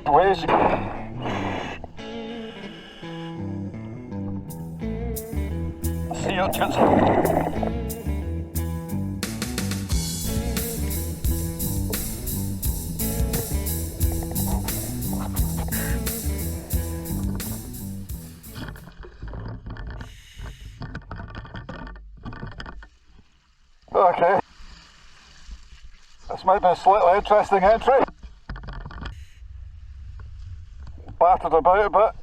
Waves. Sea urchins. Okay. This might be a slightly interesting entry. Battered about a bit.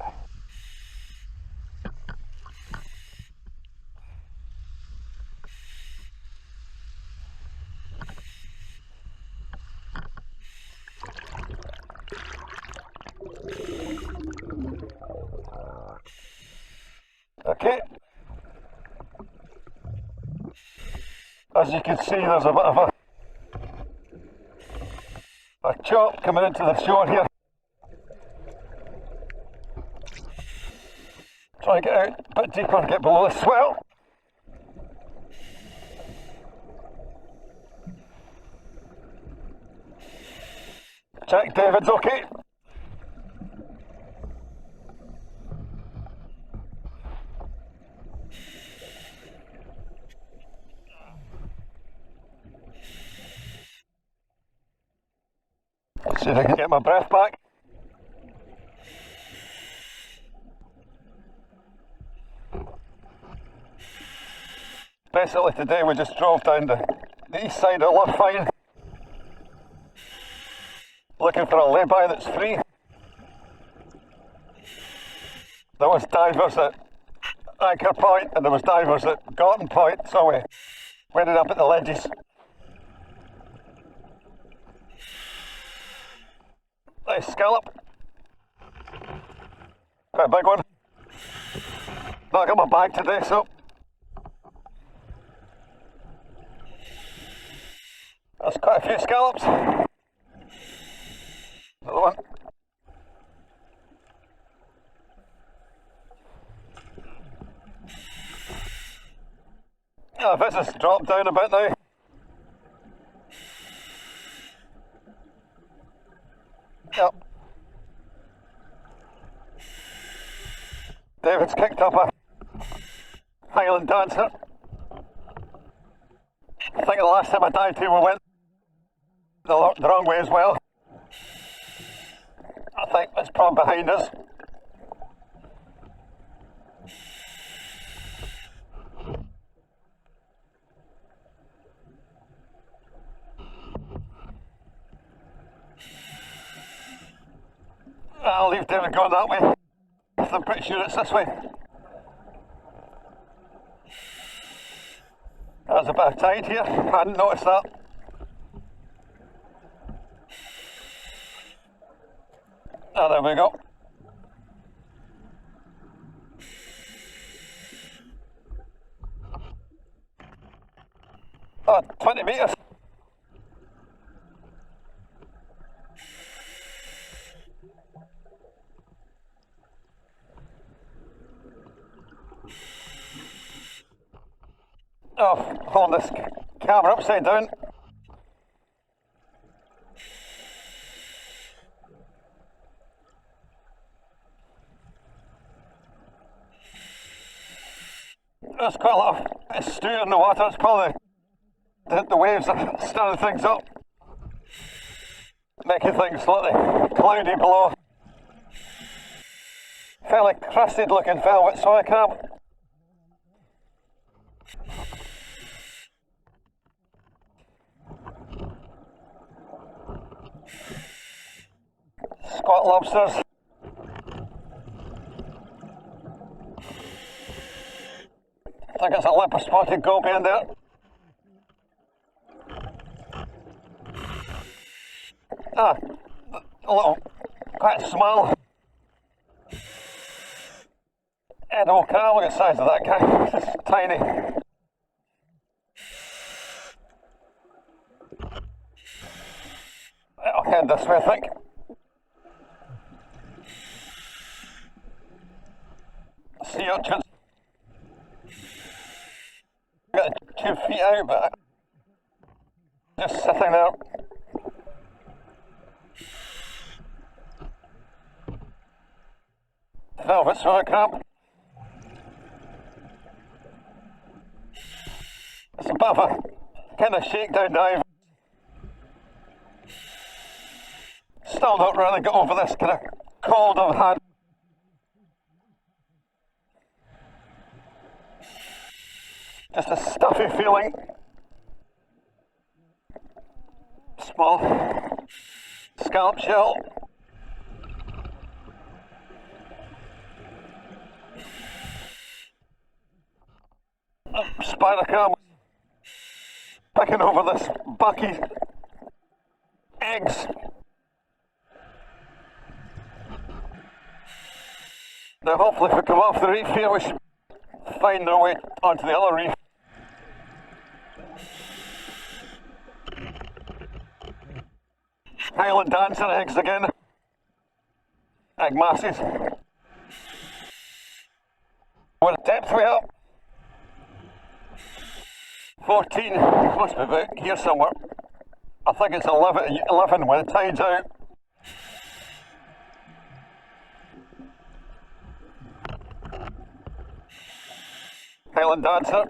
Okay. As you can see, there's a bit of a chop coming into the shore here. Try to get out a bit deeper and get below the swell. Check David's okay. See if I can get my breath back. Basically today we just drove down the east side of Loch Fyne looking for a lay-by that's free. There was divers at Anchor Point and there was divers at Guardian Point, so we ended up at the ledges. Nice scallop. Quite a big one. Not got my bag today, so that's quite a few scallops. Another one. Yeah, this has dropped down a bit now. Yep. David's kicked up a Highland dancer. I think the last time I dived here we went the wrong way as well. I think it's probably behind us. I'll leave David going that way. I'm pretty sure it's this way. There's a bit of tide here, I hadn't noticed that. Oh, there we go. Oh, 20 metres. Oh, holding this camera upside down. There's quite a lot of stew in the water. It's probably the waves are stirring things up, making things slightly cloudy below. Fairly crusted looking velvet soy crab. Spot lobsters. I think it's a leopard spotted goby in there. Ah, a little, quite small edible crab. Look at the size of that guy, it's just tiny. I'll head this way, I think. Sea urchins. Got 2 feet out, but just sitting there. 12 foot swim cramp. It's a bit of a kind of shakedown dive. Still not really got over this kind of cold I've had. Just a stuffy feeling. Small scallop shell. Spider crab picking over this bucky eggs. Now hopefully if we come off the reef here we should find our way onto the other reef. Highland dancer eggs again. Egg masses. What depth we are? 14, must be about here somewhere. I think it's 11 when the tide's out. Highland dancer.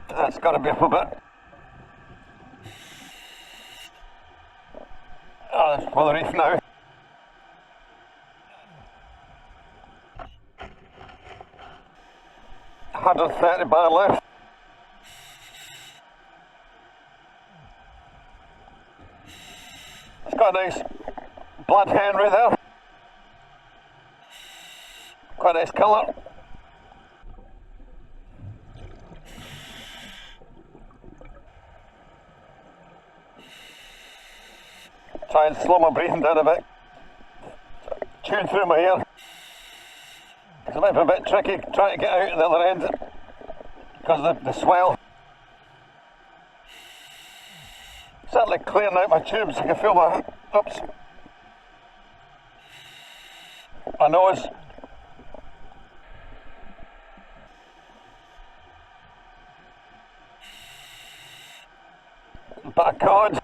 That's got to be up a bit. Oh, that's for the reef now. $130 bar left. It's got a nice blood Henry there. Quite a nice colour. Try and slow my breathing down a bit. Tune through my ear. It might be a bit tricky trying to get out at the other end because of the swell. Certainly clearing out my tubes, I can feel my, oops, my nose. Back cod.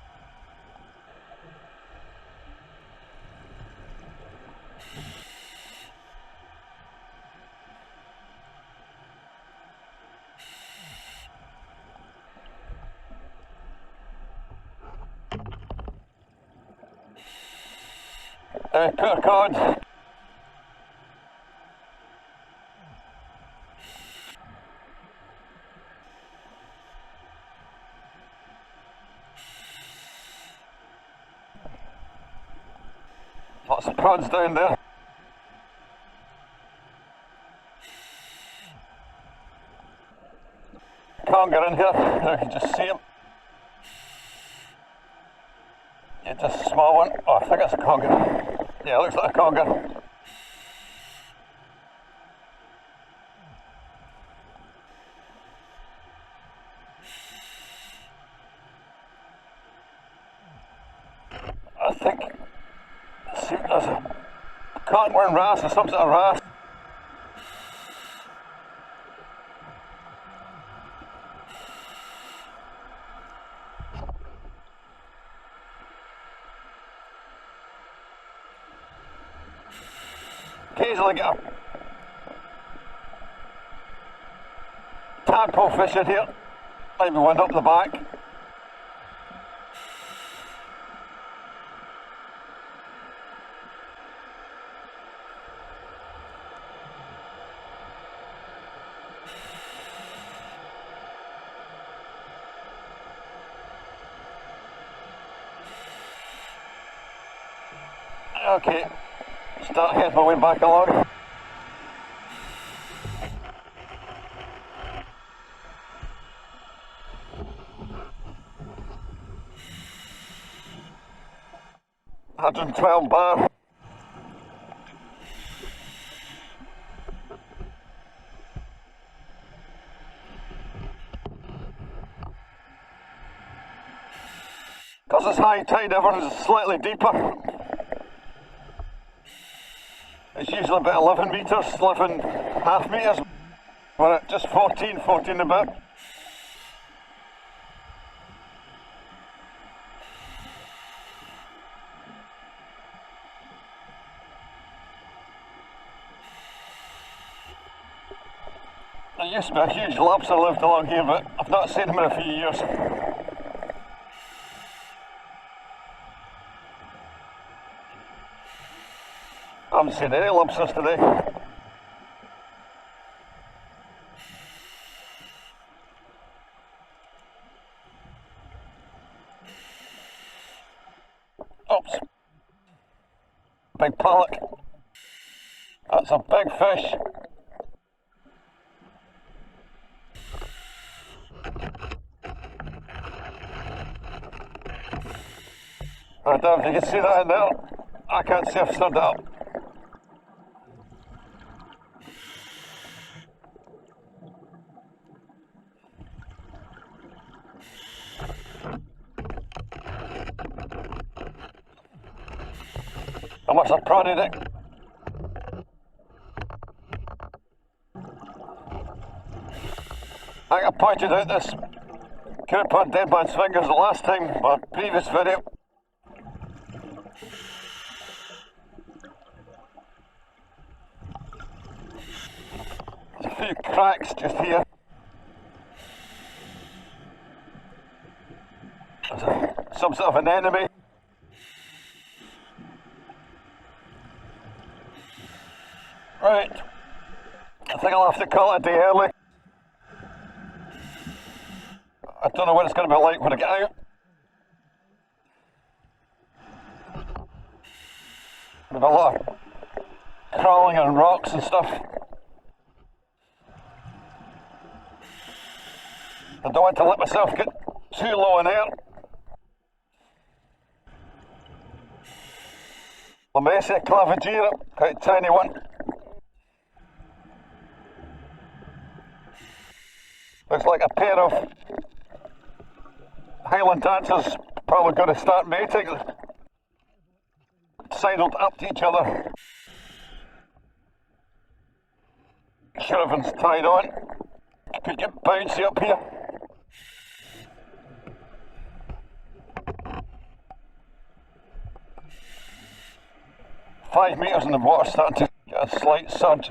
Poor cod. Lots of prods down there. Conger in here, now you can just see him. Yeah, just a small one. Oh, I think it's a conger. Yeah, it looks like a conger. I think, see, there's a cottonworm wrasse or some sort of wrasse. Occasionally get a tadpole fish in here, maybe one up the back. Okay. Start heading my way back along. $112 bar. Because it's high tide, everyone's slightly deeper. It's usually about 11 metres, 11.5 metres. We're at just 14 a bit. used to be a huge lobster lived along here, but I've not seen him in a few years. I haven't seen any lobsters today. Oops. Big pollock. That's a big fish. I don't know if you can see that in there. I can't see, I've stood it up. I must have prodded it. I think I pointed out this could have put dead man's fingers the last time in my previous video. There's a few cracks just here. There's some sort of an enemy. Right, I think I'll have to call it a day early. I don't know what it's going to be like when I get out. There's a lot of crawling on rocks and stuff. I don't want to let myself get too low in air. Lamessa clavigera, quite a tiny one. Looks like a pair of Highland dancers probably going to start mating, sidled up to each other. Sure everyone's tied on. Could get bouncy up here. "5 metres and the water's starting to get a slight surge.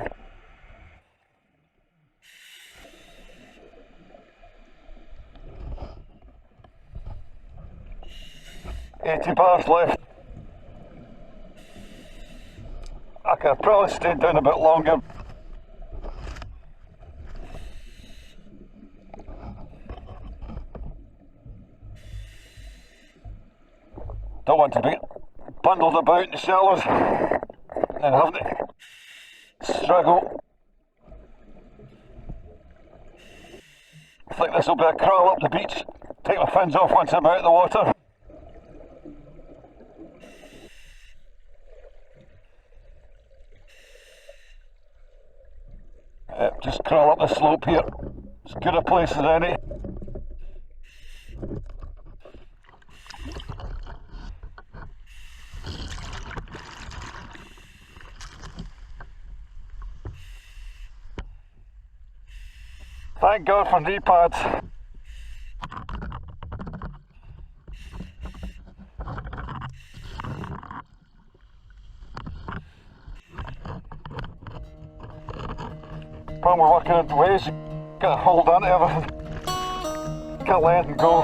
$80 bars left. I could have probably stayed down a bit longer. Don't want to be bundled about in the shallows and have to struggle. I think this will be a crawl up the beach. Take my fins off once I'm out of the water. Just crawl up the slope here. As good a place as any. Thank God for knee pads. When we're working on the waves, you gotta hold on to everything. Can't let it go.